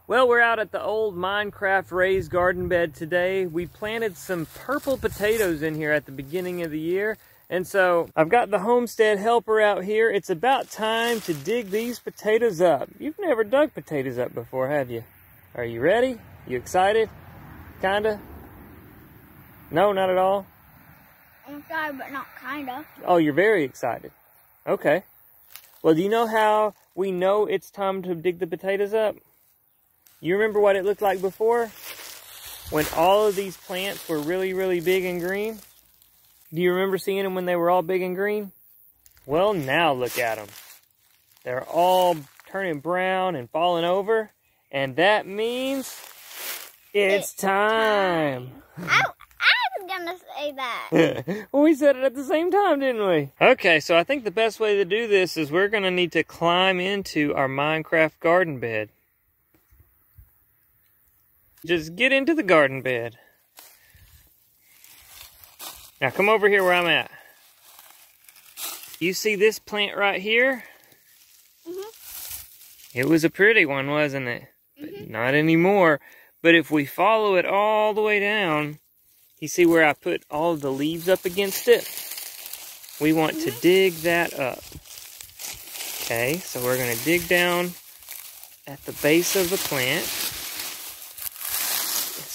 Well, we're out at the old Minecraft raised garden bed today. We planted some purple potatoes in here at the beginning of the year. And so I've got the Homestead helper out here. It's about time to dig these potatoes up. You've never dug potatoes up before, have you? Are you ready? You excited? Kinda? No, not at all? I'm excited, but not kinda. Oh, you're very excited. Okay. Well, do you know how we know it's time to dig the potatoes up? You remember what it looked like before? When all of these plants were really, really big and green? Do you remember seeing them when they were all big and green? Well, now look at them. They're all turning brown and falling over. And that means it's time. I was gonna say that. Well, we said it at the same time, didn't we? Okay, so I think the best way to do this is we're gonna need to climb into our Minecraft garden bed. Just get into the garden bed. Now come over here where I'm at. You see this plant right here? Mm-hmm. It was a pretty one, wasn't it? Mm-hmm. But not anymore. But if we follow it all the way down, you see where I put all of the leaves up against it? We want to dig that up. Okay, so we're going to dig down at the base of the plant.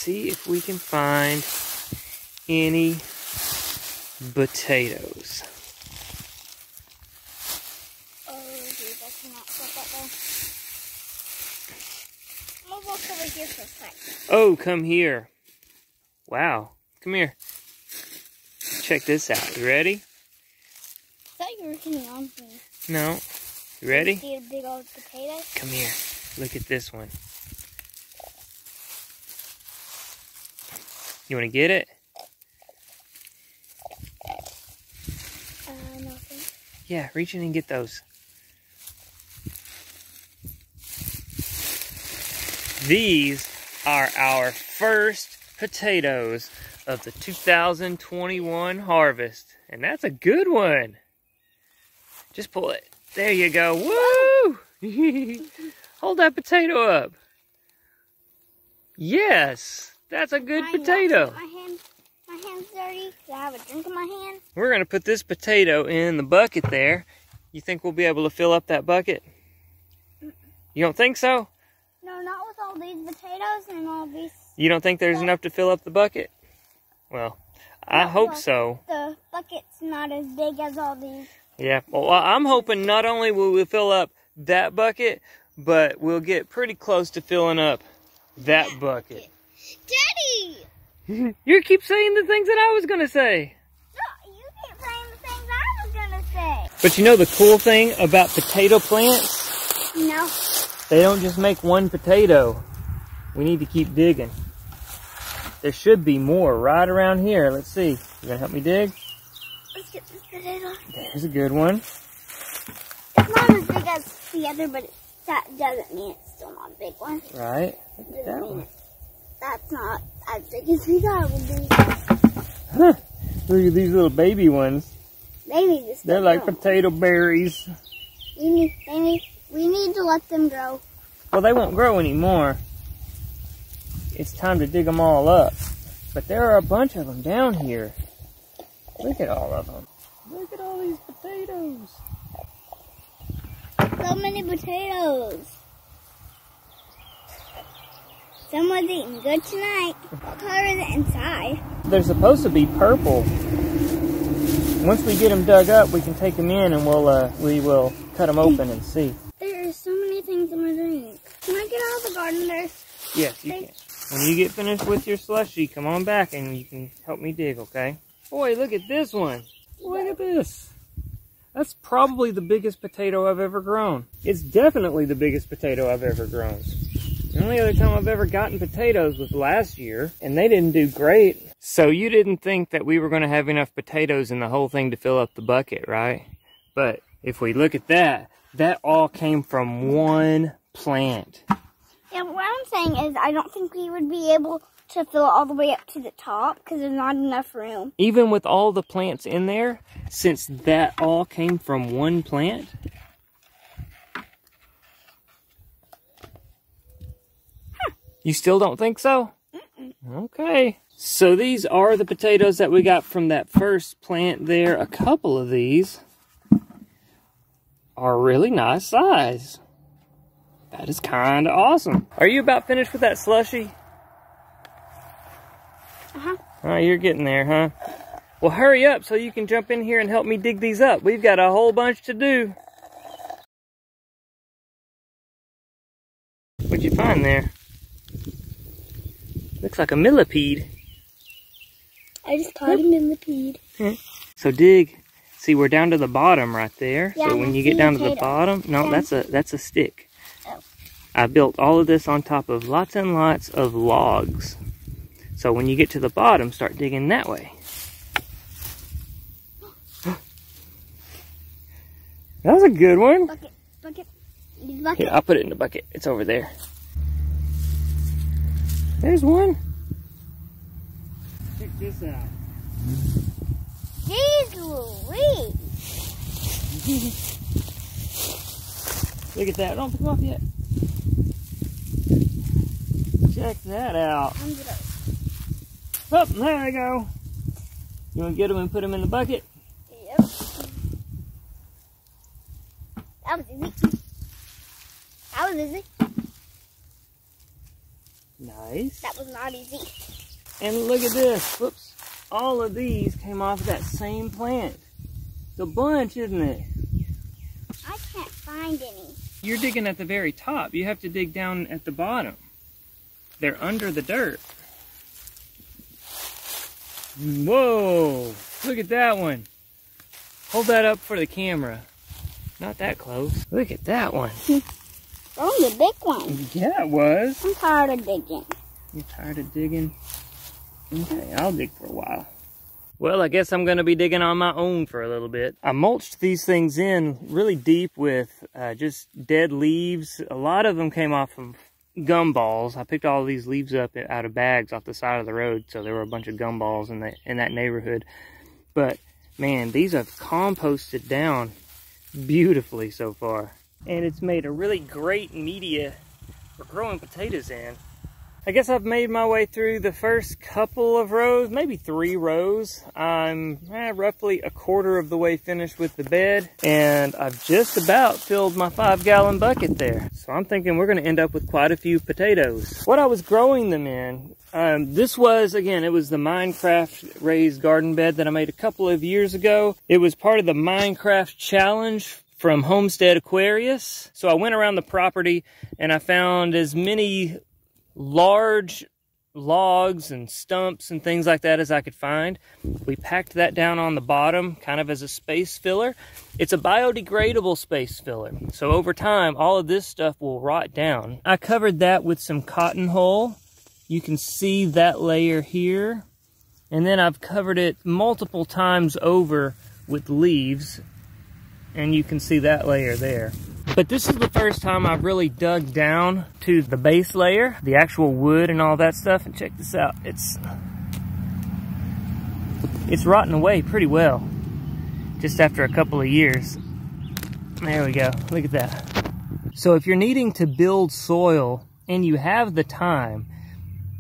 See if we can find any potatoes. Oh, dude, I cannot put that there. I'm gonna walk over here for a sec. Oh, come here. Wow, come here. Check this out. You ready? I thought you were hitting on me. No. You ready? See a big old potato? Come here. Look at this one. You want to get it? No thanks. Yeah, reach in and get those. These are our first potatoes of the 2021 harvest. And that's a good one. Just pull it. There you go. Woo! Hold that potato up. Yes. That's a good potato. My hand's dirty. I have a drink in my hand. We're going to put this potato in the bucket there. You think we'll be able to fill up that bucket? You don't think so? No, not with all these potatoes and all these. You don't think there's enough to fill up the bucket? Well, I hope so. The bucket's not as big as all these. Yeah, well, I'm hoping not only will we fill up that bucket, but we'll get pretty close to filling up that bucket. Daddy! You keep saying the things that I was going to say. No, you keep saying the things I was going to say. But you know the cool thing about potato plants? No. They don't just make one potato. We need to keep digging. There should be more right around here. Let's see. You going to help me dig? Let's get this potato. There's a good one. It's not as big as the other, but that doesn't mean it's still not a big one. Right. Look at that one. That's not as big as we thought it would be. Huh. Look at these little baby ones. They're like potato berries. We need to let them grow. Well, they won't grow anymore. It's time to dig them all up. But there are a bunch of them down here. Look at all of them. Look at all these potatoes. So many potatoes. Someone's eating good tonight. What color is it inside? They're supposed to be purple. Once we get them dug up, we can take them in and we will cut them open and see. There are so many things in my drink. Can I get out of the garden there? Yes, you can. When you get finished with your slushy, come on back and you can help me dig, okay? Boy, look at this one. Look at this. That's probably the biggest potato I've ever grown. It's definitely the biggest potato I've ever grown. The only other time I've ever gotten potatoes was last year, and they didn't do great. So you didn't think that we were going to have enough potatoes in the whole thing to fill up the bucket, right? But if we look at that, that all came from one plant. Yeah, what I'm saying is I don't think we would be able to fill it all the way up to the top because there's not enough room. Even with all the plants in there, since that all came from one plant, You still don't think so? Okay. So these are the potatoes that we got from that first plant there. A couple of these are really nice size. That is kind of awesome. Are you about finished with that slushy? Uh-huh. Oh, you're getting there, huh? Well, hurry up so you can jump in here and help me dig these up. We've got a whole bunch to do. What'd you find there? Looks like a millipede. I just caught a millipede. So dig. See, we're down to the bottom right there. Yeah, so when you get down to the bottom, no, Yeah. that's a stick. Oh. I built all of this on top of lots and lots of logs. So when you get to the bottom, start digging that way. That was a good one. Bucket. Bucket. Here, I'll put it in the bucket. It's over there. There's one. Check this out. Jeez Louise. Look at that. Don't pick them off yet. Check that out. Oh, there we go. You want to get them and put them in the bucket? Yep. That was easy. That was easy. Nice. That was not easy. And look at this. Whoops. All of these came off of that same plant. It's a bunch, isn't it? I can't find any. You're digging at the very top. You have to dig down at the bottom. They're under the dirt. Whoa! Look at that one. Hold that up for the camera. Not that close. Look at that one. Oh, the big one. Yeah, it was. I'm tired of digging. You're tired of digging? Okay, I'll dig for a while. Well, I guess I'm going to be digging on my own for a little bit. I mulched these things in really deep with just dead leaves. A lot of them came off of gumballs. I picked all these leaves up out of bags off the side of the road, so there were a bunch of gumballs in that neighborhood. But man, these have composted down beautifully so far, and it's made a really great media for growing potatoes in. I guess I've made my way through the first couple of rows, maybe 3 rows. I'm roughly a quarter of the way finished with the bed, and I've just about filled my 5-gallon bucket there. So I'm thinking we're going to end up with quite a few potatoes. What I was growing them in, this was, again, it was the Minecraft raised garden bed that I made a couple of years ago. It was part of the Minecraft challenge from Homestead Aquarius. So I went around the property and I found as many large logs and stumps and things like that as I could find. We packed that down on the bottom kind of as a space filler. It's a biodegradable space filler, so over time all of this stuff will rot down. I covered that with some cotton hull. You can see that layer here, and then I've covered it multiple times over with leaves, and you can see that layer there. But this is the first time I've really dug down to the base layer, the actual wood and all that stuff. And check this out. It's rotting away pretty well just after a couple of years. There we go. Look at that. So if you're needing to build soil and you have the time,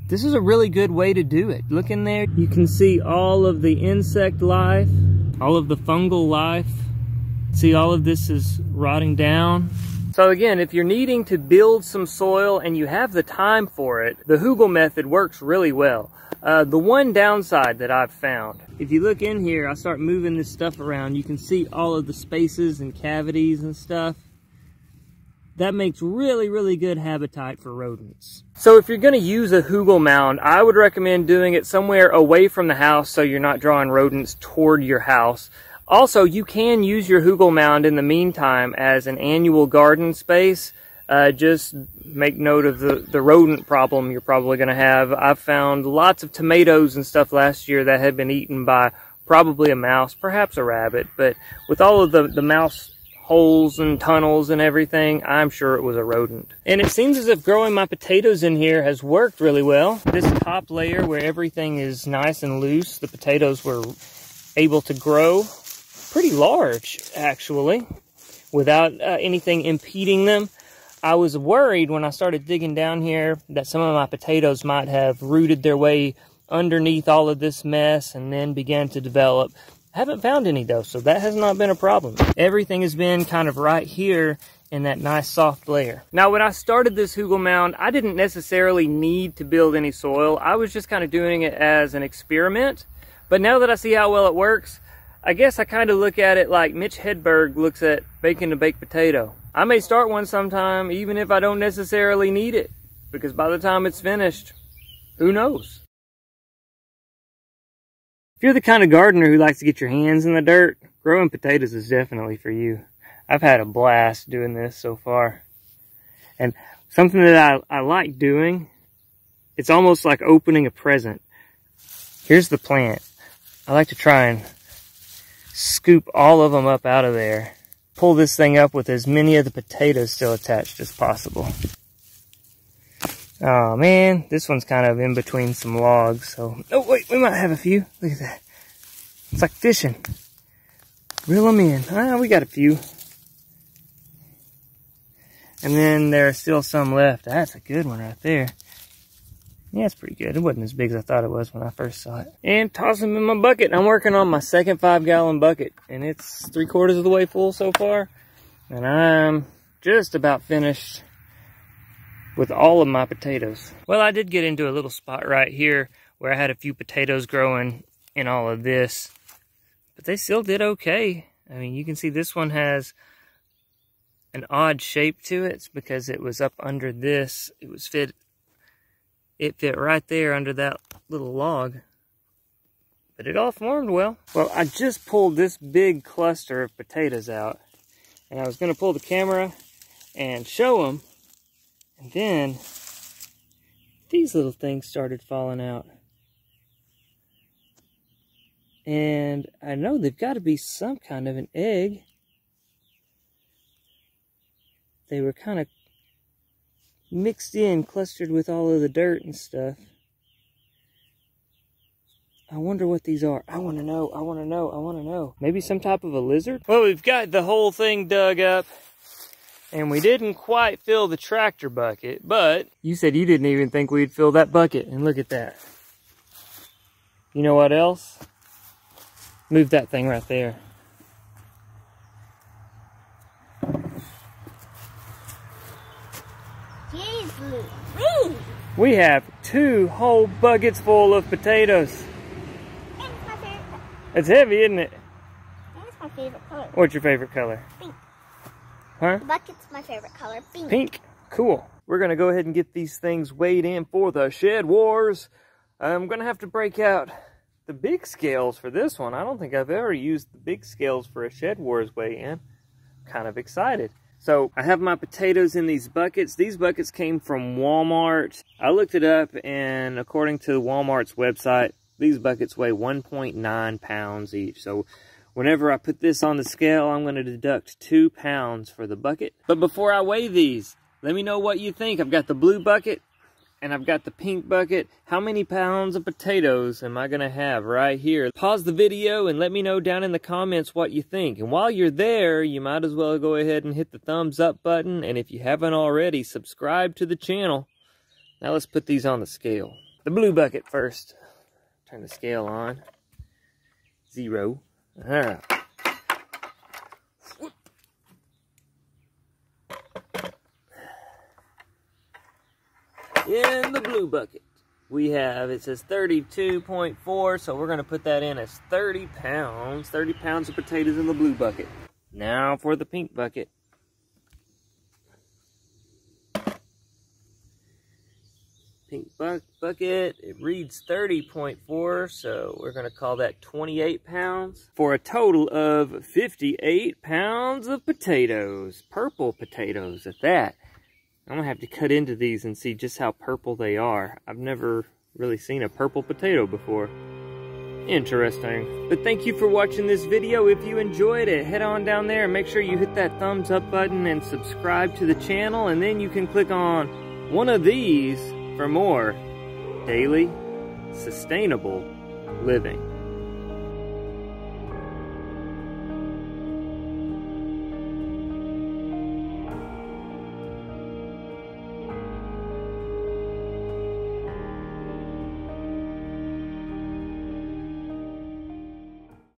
this is a really good way to do it. Look in there. You can see all of the insect life, all of the fungal life. See, all of this is rotting down. So again, if you're needing to build some soil and you have the time for it, the Hugel method works really well. The one downside that I've found, if you look in here, I start moving this stuff around, you can see all of the spaces and cavities and stuff. That makes really, really good habitat for rodents. So if you're going to use a Hugel mound, I would recommend doing it somewhere away from the house so you're not drawing rodents toward your house. Also, you can use your Hugel mound in the meantime as an annual garden space. Just make note of the rodent problem you're probably going to have. I've found lots of tomatoes and stuff last year that had been eaten by probably a mouse, perhaps a rabbit. But with all of the mouse holes and tunnels and everything, I'm sure it was a rodent. And it seems as if growing my potatoes in here has worked really well. This top layer where everything is nice and loose, the potatoes were able to grow pretty large, actually, without anything impeding them. I was worried when I started digging down here that some of my potatoes might have rooted their way underneath all of this mess and then began to develop. I haven't found any though, so that has not been a problem. Everything has been kind of right here in that nice soft layer. Now, when I started this hugel mound, I didn't necessarily need to build any soil. I was just kind of doing it as an experiment. But now that I see how well it works, I guess I kind of look at it like Mitch Hedberg looks at baking a baked potato. I may start one sometime, even if I don't necessarily need it, because by the time it's finished, who knows? If you're the kind of gardener who likes to get your hands in the dirt, growing potatoes is definitely for you. I've had a blast doing this so far. And something that I like doing, it's almost like opening a present. Here's the plant. I like to try and scoop all of them up out of there. Pull this thing up with as many of the potatoes still attached as possible. Oh man, this one's kind of in between some logs, so... Oh wait, we might have a few. Look at that. It's like fishing. Reel them in. Ah, we got a few. And then there's still some left. That's a good one right there. Yeah, it's pretty good. It wasn't as big as I thought it was when I first saw it. And toss them in my bucket. I'm working on my second 5-gallon bucket, and it's 3/4 of the way full so far. And I'm just about finished with all of my potatoes. Well, I did get into a little spot right here where I had a few potatoes growing in all of this, but they still did okay. I mean, you can see this one has an odd shape to it. It's because it was up under this. It fit right there under that little log, but it all formed well. Well, I just pulled this big cluster of potatoes out, and I was going to pull the camera and show them, and then these little things started falling out. And I know they've got to be some kind of an egg. They were kind of mixed in, clustered with all of the dirt and stuff. I wonder what these are. I want to know, I want to know, I want to know. Maybe some type of a lizard? Well, we've got the whole thing dug up, and we didn't quite fill the tractor bucket, but you said you didn't even think we'd fill that bucket, and look at that. You know what else? Move that thing right there. We have 2 whole buckets full of potatoes. And it's my favorite color. It's heavy, isn't it? And it's my favorite color. What's your favorite color? Pink. Huh? The bucket's my favorite color. Pink. Pink. Cool. We're going to go ahead and get these things weighed in for the shed wars. I'm going to have to break out the big scales for this one. I don't think I've ever used the big scales for a shed wars weigh-in. I'm kind of excited. So I have my potatoes in these buckets. These buckets came from Walmart. I looked it up, and according to Walmart's website, these buckets weigh 1.9 pounds each. So whenever I put this on the scale, I'm going to deduct 2 pounds for the bucket. But before I weigh these, let me know what you think. I've got the blue bucket and I've got the pink bucket. How many pounds of potatoes am I going to have right here? Pause the video and let me know down in the comments what you think. And while you're there, you might as well go ahead and hit the thumbs up button. And if you haven't already, subscribe to the channel. Now let's put these on the scale. The blue bucket first. Turn the scale on. 0. All right. In the blue bucket, we have, it says 32.4, so we're going to put that in as 30 pounds. 30 pounds of potatoes in the blue bucket. Now for the pink bucket. Pink bucket, it reads 30.4, so we're going to call that 28 pounds. For a total of 58 pounds of potatoes. Purple potatoes at that. I'm going to have to cut into these and see just how purple they are. I've never really seen a purple potato before. Interesting. But thank you for watching this video. If you enjoyed it, head on down there and make sure you hit that thumbs up button and subscribe to the channel. And then you can click on one of these for more daily, sustainable living.